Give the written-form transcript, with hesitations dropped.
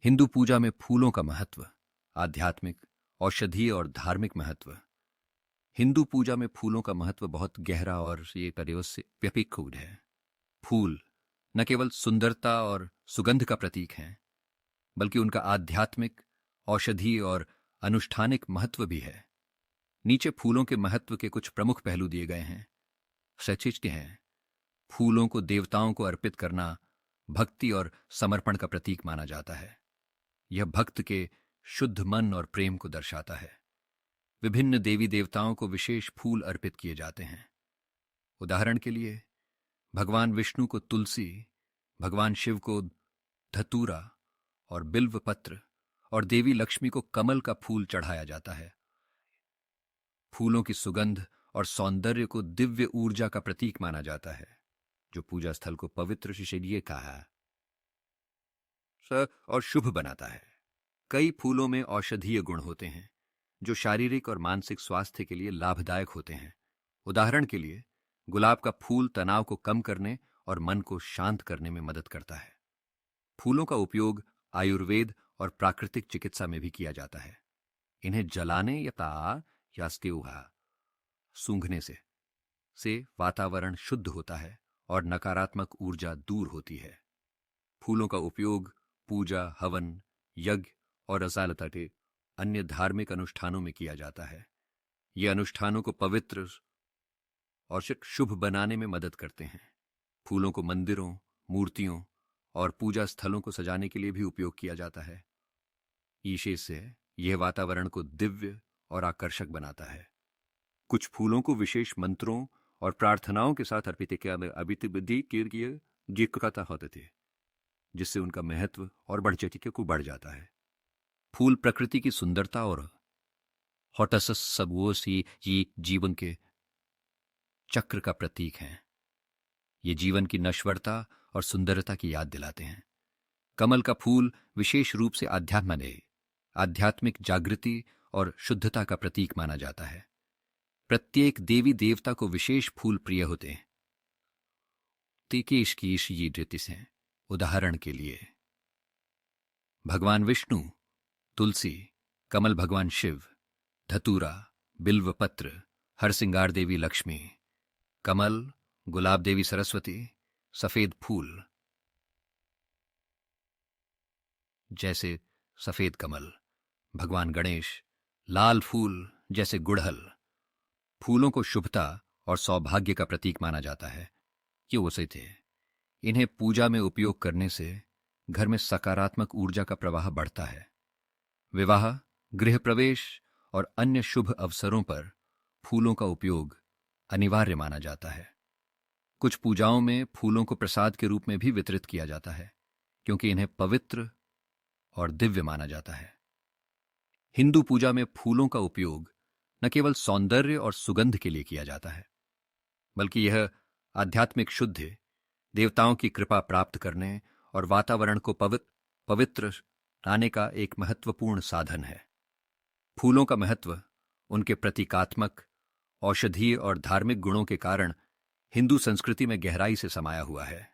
हिंदू पूजा में फूलों का महत्व, आध्यात्मिक, औषधीय और धार्मिक महत्व। हिंदू पूजा में फूलों का महत्व बहुत गहरा और ये प्रयोग से व्यापक है। फूल न केवल सुंदरता और सुगंध का प्रतीक हैं, बल्कि उनका आध्यात्मिक, औषधीय और अनुष्ठानिक महत्व भी है। नीचे फूलों के महत्व के कुछ प्रमुख पहलू दिए गए हैं। सचिष्ट हैं। फूलों को देवताओं को अर्पित करना भक्ति और समर्पण का प्रतीक माना जाता है। यह भक्त के शुद्ध मन और प्रेम को दर्शाता है। विभिन्न देवी देवताओं को विशेष फूल अर्पित किए जाते हैं। उदाहरण के लिए भगवान विष्णु को तुलसी, भगवान शिव को धतूरा और बिल्व पत्र और देवी लक्ष्मी को कमल का फूल चढ़ाया जाता है। फूलों की सुगंध और सौंदर्य को दिव्य ऊर्जा का प्रतीक माना जाता है, जो पूजा स्थल को पवित्र इसलिए कहा और शुभ बनाता है। कई फूलों में औषधीय गुण होते हैं, जो शारीरिक और मानसिक स्वास्थ्य के लिए लाभदायक होते हैं। उदाहरण के लिए गुलाब का फूल तनाव को कम करने और मन को शांत करने में मदद करता है। फूलों का उपयोग आयुर्वेद और प्राकृतिक चिकित्सा में भी किया जाता है। इन्हें जलाने या सूंघने से वातावरण शुद्ध होता है और नकारात्मक ऊर्जा दूर होती है। फूलों का उपयोग पूजा, हवन, यज्ञ और अजालता के अन्य धार्मिक अनुष्ठानों में किया जाता है। ये अनुष्ठानों को पवित्र और शुभ बनाने में मदद करते हैं। फूलों को मंदिरों, मूर्तियों और पूजा स्थलों को सजाने के लिए भी उपयोग किया जाता है। ईशे से यह वातावरण को दिव्य और आकर्षक बनाता है। कुछ फूलों को विशेष मंत्रों और प्रार्थनाओं के साथ अर्पित किया होते थे, जिससे उनका महत्व और बढ़ जाता है। फूल प्रकृति की सुंदरता और ये जीवन के चक्र का प्रतीक हैं। ये जीवन की नश्वरता और सुंदरता की याद दिलाते हैं। कमल का फूल विशेष रूप से आध्यात्मिक जागृति और शुद्धता का प्रतीक माना जाता है। प्रत्येक देवी देवता को विशेष फूल प्रिय होते हैं। ये ज्योतिष हैं। उदाहरण के लिए भगवान विष्णु तुलसी, कमल भगवान शिव, धतूरा, बिल्व पत्र, हरसिंगार देवी लक्ष्मी, कमल, गुलाब देवी सरस्वती, सफेद फूल जैसे सफेद कमल, भगवान गणेश, लाल फूल जैसे गुड़हल। फूलों को शुभता और सौभाग्य का प्रतीक माना जाता है। ये वैसे थे। इन्हें पूजा में उपयोग करने से घर में सकारात्मक ऊर्जा का प्रवाह बढ़ता है। विवाह, गृह प्रवेश और अन्य शुभ अवसरों पर फूलों का उपयोग अनिवार्य माना जाता है। कुछ पूजाओं में फूलों को प्रसाद के रूप में भी वितरित किया जाता है, क्योंकि इन्हें पवित्र और दिव्य माना जाता है। हिंदू पूजा में फूलों का उपयोग न केवल सौंदर्य और सुगंध के लिए किया जाता है, बल्कि यह आध्यात्मिक शुद्धि, देवताओं की कृपा प्राप्त करने और वातावरण को पवित्र लाने का एक महत्वपूर्ण साधन है। फूलों का महत्व उनके प्रतीकात्मक, औषधीय और धार्मिक गुणों के कारण हिंदू संस्कृति में गहराई से समाया हुआ है।